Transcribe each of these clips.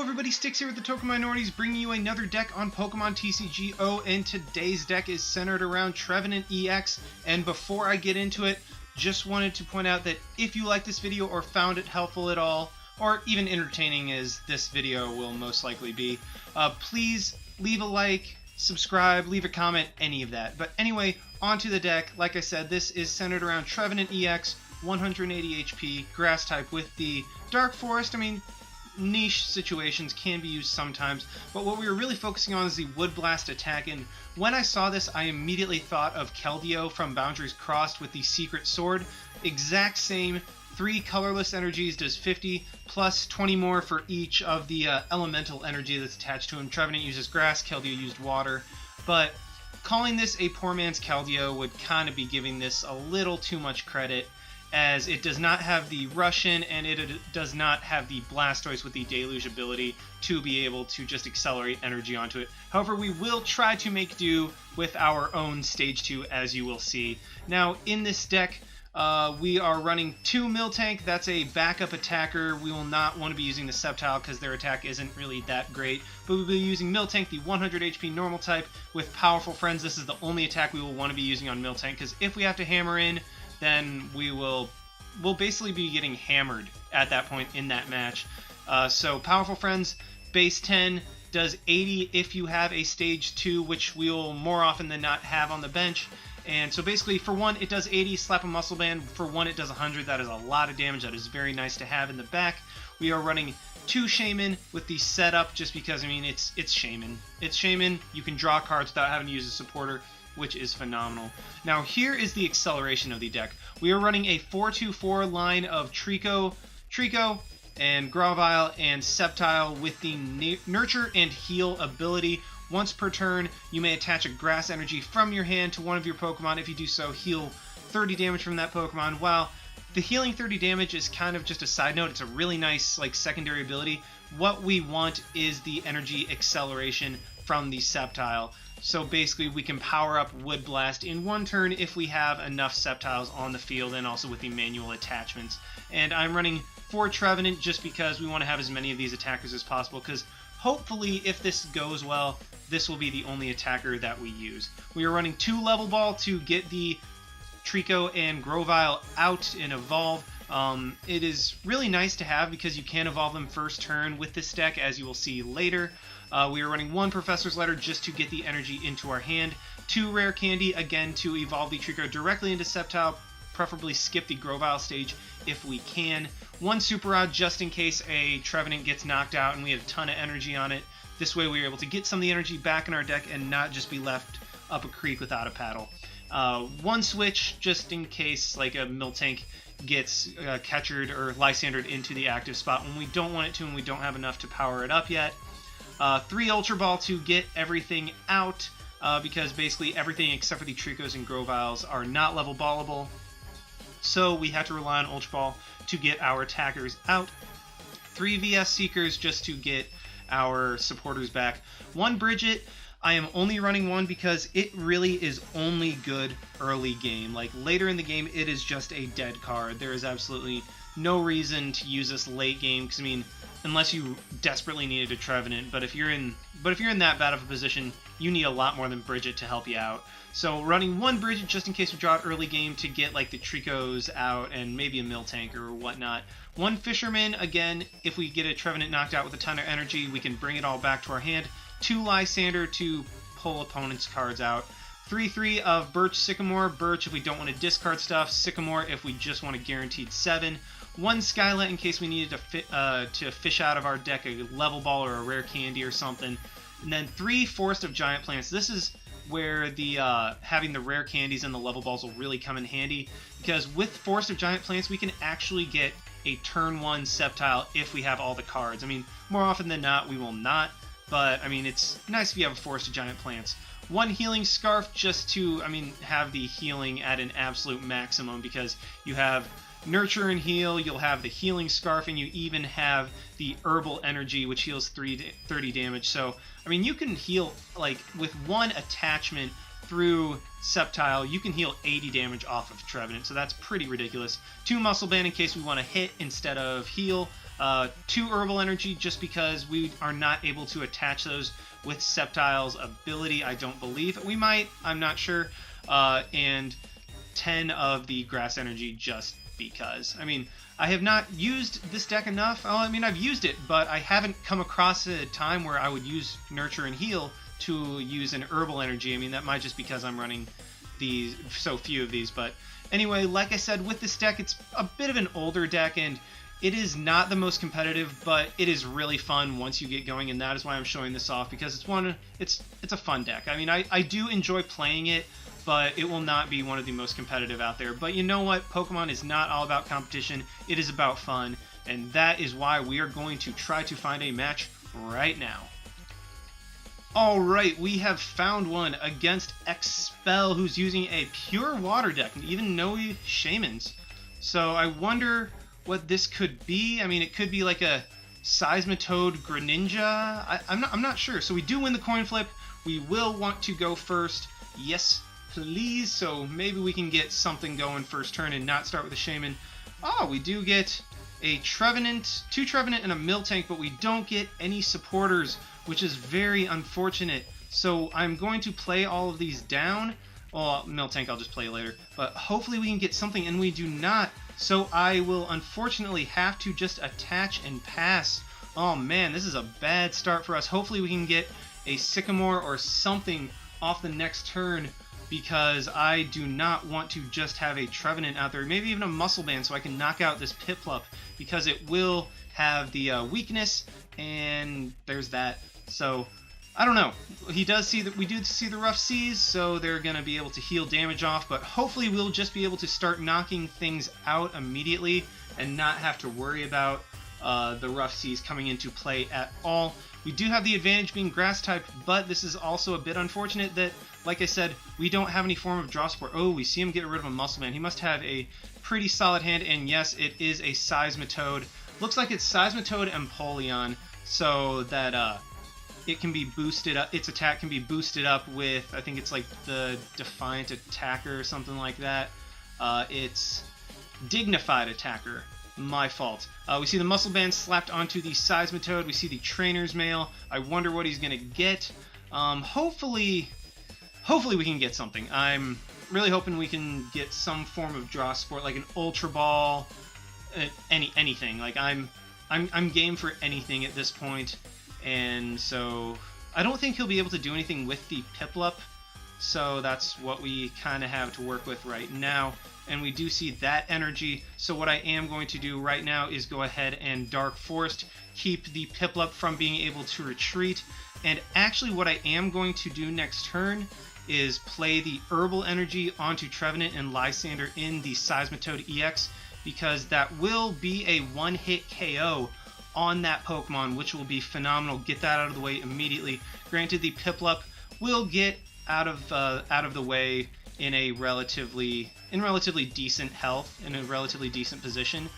Hello everybody, Sticks here with the Token Minorities, bringing you another deck on Pokemon TCGO, and today's deck is centered around Trevenant-EX, and before I get into it, just wanted to point out that if you like this video or found it helpful at all, or even entertaining as this video will most likely be, please leave a like, subscribe, leave a comment, any of that. But anyway, onto the deck. Like I said, this is centered around Trevenant-EX, 180 HP, grass type with the Dark Forest. I mean, niche situations can be used sometimes, but what we were really focusing on is the Wood Blast attack, and when I saw this I immediately thought of Keldeo from Boundaries Crossed with the Secret Sword. Exact same, 3 colorless energies, does 50 plus 20 more for each of the elemental energy that's attached to him. Trevenant uses grass, Keldeo used water, but calling this a poor man's Keldeo would kind of be giving this a little too much credit, as it does not have the Russian and it does not have the Blastoise with the Deluge ability to be able to just accelerate energy onto it. However, we will try to make do with our own Stage 2, as you will see. Now, in this deck, we are running 2 Miltank. That's a backup attacker. We will not want to be using the Sceptile because their attack isn't really that great, but we'll be using Miltank, the 100 HP normal type, with Powerful Friends. This is the only attack we will want to be using on Miltank, because if we have to hammer in, then we'll basically be getting hammered at that point in that match. So Powerful Friends, base 10, does 80 if you have a Stage 2, which we'll more often than not have on the bench. And so basically, for 1, it does 80, slap a Muscle Band. For 1, it does 100. That is a lot of damage. That is very nice to have in the back. We are running 2 Shaman with the setup, just because, I mean, it's Shaman. It's Shaman. You can draw cards without having to use a supporter, which is phenomenal. Now, here is the acceleration of the deck. We are running a 4-2-4 line of Trico, and Grovyle and Sceptile with the Nurture and Heal ability. Once per turn, you may attach a grass energy from your hand to one of your Pokemon. If you do so, heal 30 damage from that Pokemon. While the healing 30 damage is kind of just a side note, it's a really nice secondary ability. What we want is the energy acceleration from the Sceptile. So basically, we can power up Wood Blast in 1 turn if we have enough Sceptiles on the field, and also with the manual attachments. And I'm running 4 Trevenant just because we want to have as many of these attackers as possible, because hopefully, if this goes well, this will be the only attacker that we use. We are running 2 Level Ball to get the Trico and Grovyle out and evolve. It is really nice to have because you can evolve them first turn with this deck, as you will see later. We are running 1 Professor's Letter just to get the energy into our hand, 2 Rare Candy, again to evolve the Trico directly into Sceptile, preferably skip the Grovyle stage if we can. 1 Super Rod just in case a Trevenant gets knocked out and we have a ton of energy on it. This way we are able to get some of the energy back in our deck and not just be left up a creek without a paddle. 1 Switch just in case like a Miltank gets catchered or Lysandered into the active spot when we don't want it to and we don't have enough to power it up yet. 3 Ultra Ball to get everything out, because basically everything except for the Tricos and Grovyles are not level ballable. So we have to rely on Ultra Ball to get our attackers out. 3 VS Seekers just to get our supporters back. 1 Bridget. I am only running 1 because it really is only good early game. Like later in the game, it is just a dead card. There is absolutely no reason to use this late game, because I mean, unless you desperately needed a Trevenant, but if you're in that bad of a position, you need a lot more than Bridget to help you out. So running 1 Bridget just in case we draw it early game to get like the Tricos out and maybe a Miltank or whatnot. 1 Fisherman, again, if we get a Trevenant knocked out with a ton of energy, we can bring it all back to our hand. 2 Lysander to pull opponents' cards out. 3 of Birch Sycamore. Birch if we don't want to discard stuff. Sycamore if we just want a guaranteed 7. 1 Skylet in case we needed to fish out of our deck a Level Ball or a Rare Candy or something. And then 3 Forest of Giant Plants. This is where the having the Rare Candies and the Level Balls will really come in handy, because with Forest of Giant Plants we can actually get a turn 1 Sceptile if we have all the cards. I mean, more often than not we will not, but I mean, it's nice if you have a Forest of Giant Plants. 1 Healing Scarf just to, I mean, have the healing at an absolute maximum, because you have Nurture and Heal, you'll have the Healing Scarf, and you even have the Herbal Energy, which heals 30 damage. So, I mean, you can heal, like, with 1 attachment through Sceptile, you can heal 80 damage off of Trevenant, so that's pretty ridiculous. 2 Muscle Band in case we want to hit instead of heal. 2 Herbal Energy just because we are not able to attach those with Sceptile's ability. I don't believe we might. I'm not sure. And 10 of the Grass Energy just because. I mean, I have not used this deck enough. Well, I mean, I've used it, but I haven't come across a time where I would use Nurture and Heal to use an Herbal Energy. I mean, that might just because I'm running these so few of these. But anyway, like I said, with this deck, it's a bit of an older deck, and it is not the most competitive, but it is really fun once you get going, and that is why I'm showing this off, because it's a fun deck. I mean, I do enjoy playing it, but it will not be one of the most competitive out there. But you know what? Pokemon is not all about competition. It is about fun, and that is why we are going to try to find a match right now. Alright, we have found one against Expel, who's using a pure water deck, and even no Shaymins. So I wonder what this could be. I mean, it could be like a Seismitoad Greninja. I'm not sure. So we do win the coin flip. We will want to go first. Yes, please. So maybe we can get something going first turn and not start with a Shaymin. Oh, we do get a Trevenant, 2 Trevenant and a Miltank, but we don't get any supporters, which is very unfortunate. So I'm going to play all of these down. Well, Miltank I'll just play later. But hopefully we can get something, and we do not. So I will unfortunately have to just attach and pass. Oh man, this is a bad start for us. Hopefully we can get a Sycamore or something off the next turn, because I do not want to just have a Trevenant out there. Maybe even a Muscle Band so I can knock out this Piplup, because it will have the weakness, and there's that. So I don't know. He does see that we do see the Rough Seas, so they're going to be able to heal damage off, but hopefully we'll just be able to start knocking things out immediately and not have to worry about the Rough Seas coming into play at all. We do have the advantage being Grass type, but this is also a bit unfortunate that, like I said, we don't have any form of draw support. Oh, we see him get rid of a Muscle Man. He must have a pretty solid hand, and yes, it is a Seismitoad. Looks like it's Seismitoad and Empoleon, so that it can be boosted up. Its attack can be boosted up with, I think it's like the Defiant Attacker or something like that. It's Dignified Attacker. My fault. We see the Muscle Band slapped onto the Seismitoad. We see the Trainer's Mail. I wonder what he's going to get. Hopefully we can get something. I'm really hoping we can get some form of draw support, like an Ultra Ball, anything. Like I'm game for anything at this point. And so I don't think he'll be able to do anything with the Piplup, so that's what we kind of have to work with right now. And we do see that energy, so what I am going to do right now is go ahead and Dark Forest, keep the Piplup from being able to retreat. And actually what I am going to do next turn is play the Herbal Energy onto Trevenant and Lysander in the Seismitoad-EX, because that will be a one-hit KO on that Pokemon, which will be phenomenal. Get that out of the way immediately. Granted, the Piplup will get out of the way in relatively decent health, in a relatively decent position.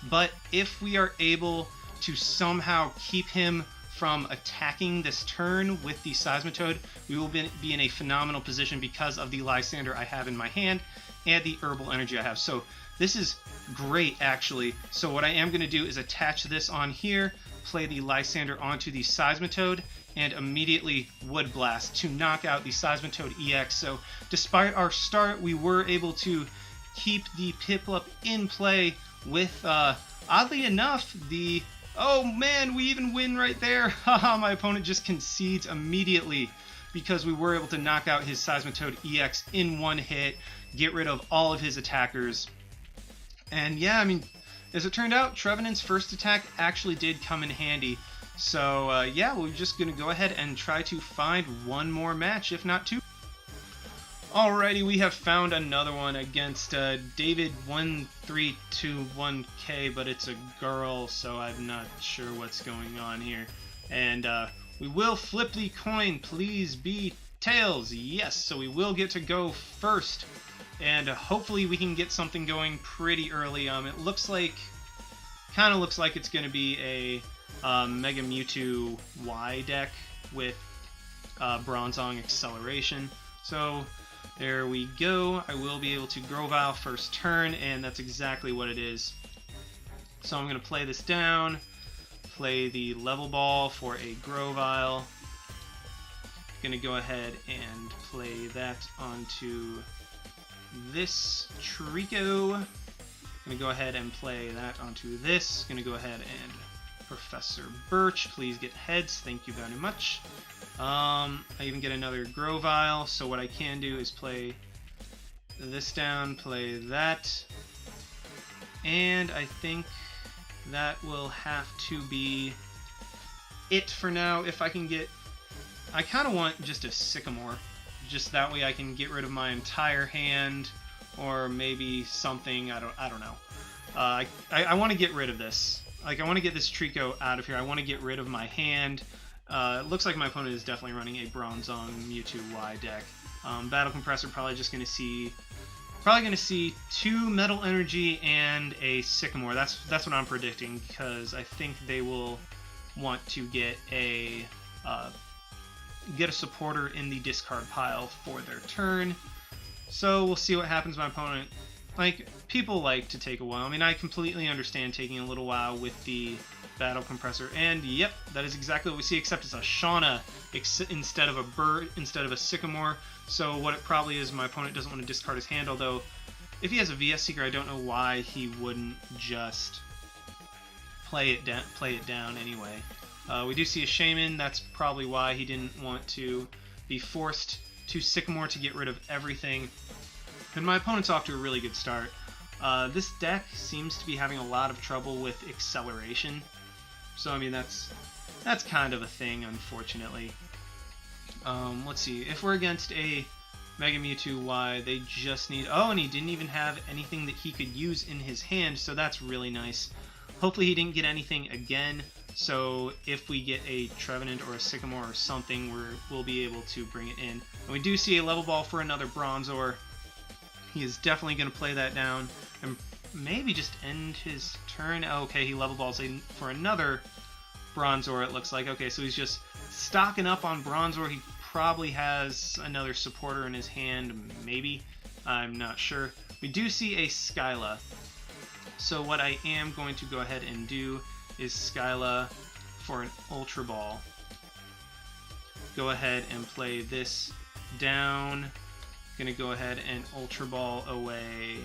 But if we are able to somehow keep him from attacking this turn with the Seismitoad, we will be in a phenomenal position because of the Lysander I have in my hand and the Herbal Energy I have. So this is great, actually. So what I am going to do is attach this on here, play the Lysander onto the Seismitoad, and immediately Wood Blast to knock out the Seismitoad-EX. So despite our start, we were able to keep the Piplup in play with, oddly enough, the... Oh man, we even win right there! Haha, my opponent just concedes immediately because we were able to knock out his Seismitoad-EX in one hit, get rid of all of his attackers. And yeah, I mean, as it turned out, Trevenant's first attack actually did come in handy. So yeah, we're just going to go ahead and try to find one more match, if not two. Alrighty, we have found another one against David1321K, but it's a girl, so I'm not sure what's going on here. And we will flip the coin. Please be tails. Yes, so we will get to go first. And hopefully we can get something going pretty early. It looks like, kind of looks like it's going to be a Mega Mewtwo Y deck with Bronzong Acceleration. So there we go. I will be able to Grovyle first turn, and that's exactly what it is. So I'm going to play this down. play the level ball for a Grovyle. Gonna go ahead and play that onto this Trico. Gonna go ahead and play that onto this. Gonna go ahead and Professor Birch, please get heads. Thank you very much. I even get another Grovyle, so what I can do is play this down, play that, and I think that will have to be it for now. If I can get, I kind of want just a Sycamore, just that way I can get rid of my entire hand, or maybe something. I don't know. I want to get rid of this. Like, I want to get this Trico out of here. I want to get rid of my hand. It looks like my opponent is definitely running a Bronzong Mewtwo Y deck. Battle Compressor probably going to see 2 Metal Energy and a Sycamore. That's what I'm predicting, because I think they will want to get a supporter in the discard pile for their turn. So we'll see what happens. My opponent, like, people like to take a while. I mean, I completely understand taking a little while with the Battle Compressor, and yep, that is exactly what we see, except it's a Shauna instead of a bird, instead of a Sycamore. So what it probably is, my opponent doesn't want to discard his hand, although if he has a VS Seeker, I don't know why he wouldn't just play it down anyway. We do see a Shaman. That's probably why he didn't want to be forced to Sycamore to get rid of everything. And my opponent's off to a really good start. This deck seems to be having a lot of trouble with acceleration. So, I mean, that's kind of a thing, unfortunately. Let's see. If we're against a Mega Mewtwo Y, they just need... Oh, and he didn't even have anything that he could use in his hand, so that's really nice. Hopefully he didn't get anything again, so if we get a Trevenant or a Sycamore or something, we'll be able to bring it in. And we do see a level ball for another Bronzor. He is definitely going to play that down and maybe just end his turn. Okay, he level balls in for another Bronzor, it looks like. Okay, so he's just stocking up on Bronzor. He probably has another supporter in his hand, maybe. I'm not sure. We do see a Skyla. So what I am going to go ahead and do is Skyla for an Ultra Ball. Go ahead and play this down. Gonna go ahead and Ultra Ball away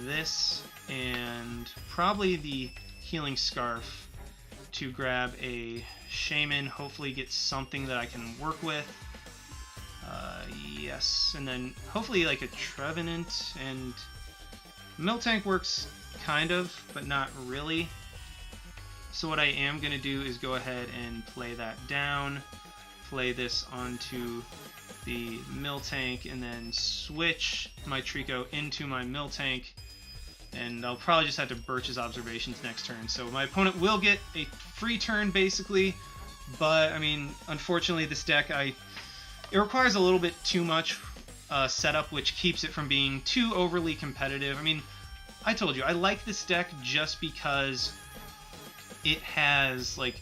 this, and probably the Healing Scarf to grab a Shaman, hopefully get something that I can work with. Yes, and then hopefully like a Trevenant, and Miltank works kind of, but not really. So what I am going to do is go ahead and play that down, play this onto the Miltank, and then switch my Trico into my Miltank, and I'll probably just have to Birch's Observations next turn. So my opponent will get a free turn, basically, but, I mean, unfortunately this deck, it requires a little bit too much setup, which keeps it from being too overly competitive. I mean, I told you, I like this deck just because it has, like,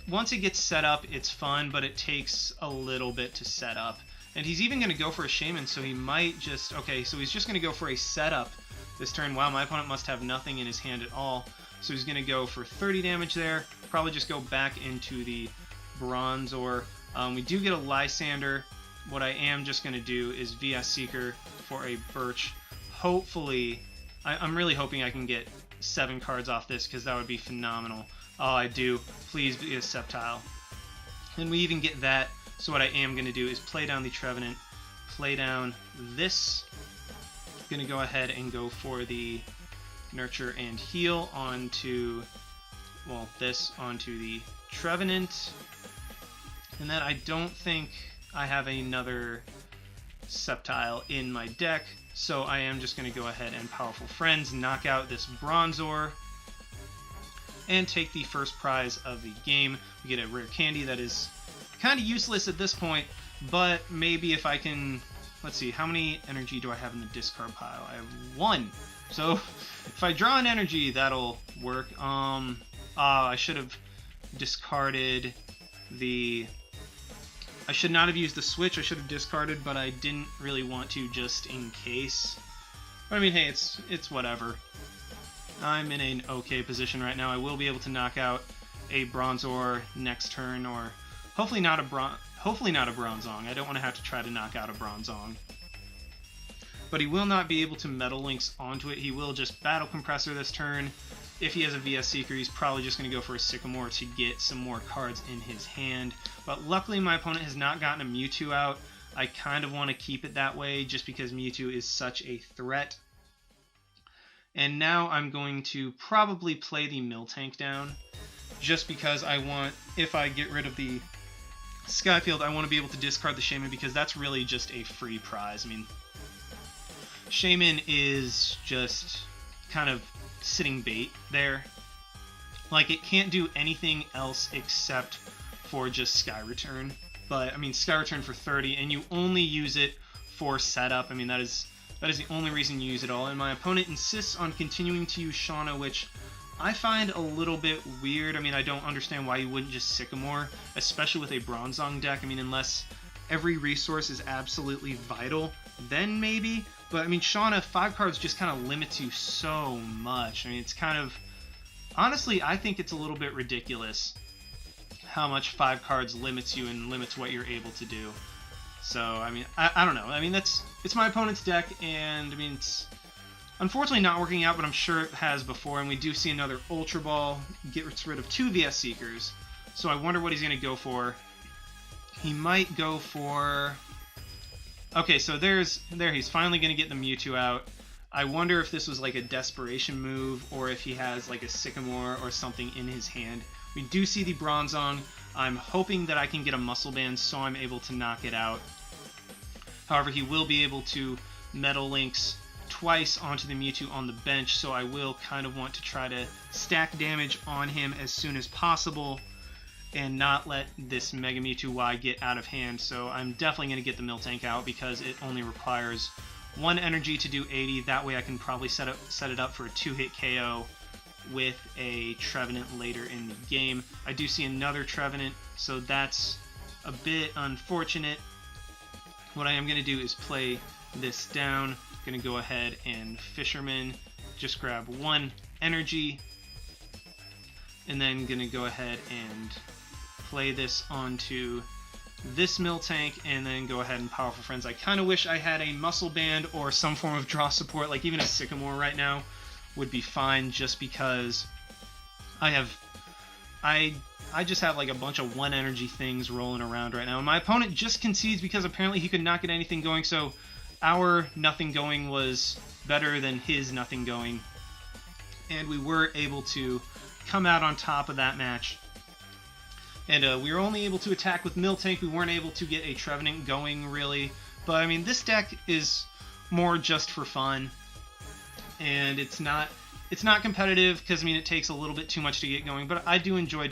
once it gets set up, it's fun, but it takes a little bit to set up. And he's even going to go for a Shaman, so he might just... Okay, so he's just going to go for a setup this turn. Wow, my opponent must have nothing in his hand at all. So he's going to go for 30 damage there. Probably just go back into the Bronzor. We do get a Lysander. What I am just going to do is VS Seeker for a Birch. Hopefully... I'm really hoping I can get 7 cards off this, because that would be phenomenal. Oh, I do. Please be a Sceptile. And we even get that. So what I am going to do is play down the Trevenant, play down this. I'm going to go ahead and go for the Nurture and Heal onto, well, this onto the Trevenant. And then I don't think I have another Sceptile in my deck, so I am just going to go ahead and Powerful Friends, knock out this Bronzor, and take the first prize of the game. We get a rare candy that is kind of useless at this point, but maybe if I can... Let's see, how many energy do I have in the discard pile? I have 1. So if I draw an energy, that'll work. I should have discarded the... I should not have used the switch. I should have discarded, but I didn't really want to, just in case. But I mean, hey, it's whatever. I'm in an okay position right now. I will be able to knock out a Bronzor next turn, or hopefully not a Bronzong. I don't want to have to try to knock out a Bronzong. But he will not be able to Metal Lynx onto it. He will just Battle Compressor this turn. If he has a VS Seeker, he's probably just going to go for a Sycamore to get some more cards in his hand. But luckily my opponent has not gotten a Mewtwo out. I kind of want to keep it that way just because Mewtwo is such a threat. And now I'm going to probably play the Miltank down, just because I want, if I get rid of the Skyfield, I want to be able to discard the Shaman, because that's really just a free prize. I mean, Shaman is just kind of sitting bait there. Like, it can't do anything else except for just Sky Return. But, I mean, Sky Return for 30, and you only use it for setup. I mean, that is the only reason you use it all. And my opponent insists on continuing to use Shauna, which I find a little bit weird. I mean, I don't understand why you wouldn't just Sycamore, especially with a Bronzong deck. I mean, unless every resource is absolutely vital, then maybe. But, I mean, Shauna, 5 cards just kind of limits you so much. I mean, it's kind of... Honestly, I think it's a little bit ridiculous how much 5 cards limits you and limits what you're able to do. So, I mean, I don't know. I mean, it's my opponent's deck, and, I mean, it's unfortunately not working out, but I'm sure it has before. And we do see another Ultra Ball gets rid of 2 VS Seekers. So I wonder what he's going to go for. He might go for... Okay, so there he's finally going to get the Mewtwo out. I wonder if this was like a desperation move, or if he has like a Sycamore or something in his hand. We do see the Bronzong. I'm hoping that I can get a Muscle Band so I'm able to knock it out. However, he will be able to Metal Lynx twice onto the Mewtwo on the bench, so I will kind of want to try to stack damage on him as soon as possible and not let this Mega Mewtwo Y get out of hand. So I'm definitely going to get the Miltank out because it only requires 1 energy to do 80. That way I can probably set it up for a 2-hit KO with a Trevenant later in the game. I do see another Trevenant, so that's a bit unfortunate. What I am going to do is play this down. I'm going to go ahead and Fisherman, just grab 1 energy, and then going to go ahead and play this onto this Miltank, and then go ahead and Powerful Friends. I kind of wish I had a Muscle Band or some form of draw support, like even a Sycamore right now would be fine, just because I just have like a bunch of 1 energy things rolling around right now. And my opponent just concedes because apparently he could not get anything going, so our nothing going was better than his nothing going. And we were able to come out on top of that match. And we were only able to attack with Miltank. We weren't able to get a Trevenant going, really. But, I mean, this deck is more just for fun. And it's not competitive because, I mean, it takes a little bit too much to get going. But I do enjoy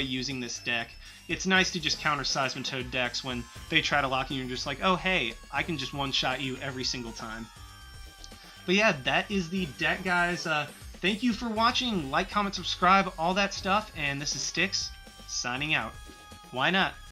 using this deck. It's nice to just counter Seismitoad decks when they try to lock you and you're just like, oh, hey, I can just one-shot you every single time. But yeah, that is the deck, guys. Thank you for watching. Like, comment, subscribe, all that stuff. And this is Styx, signing out. Why not?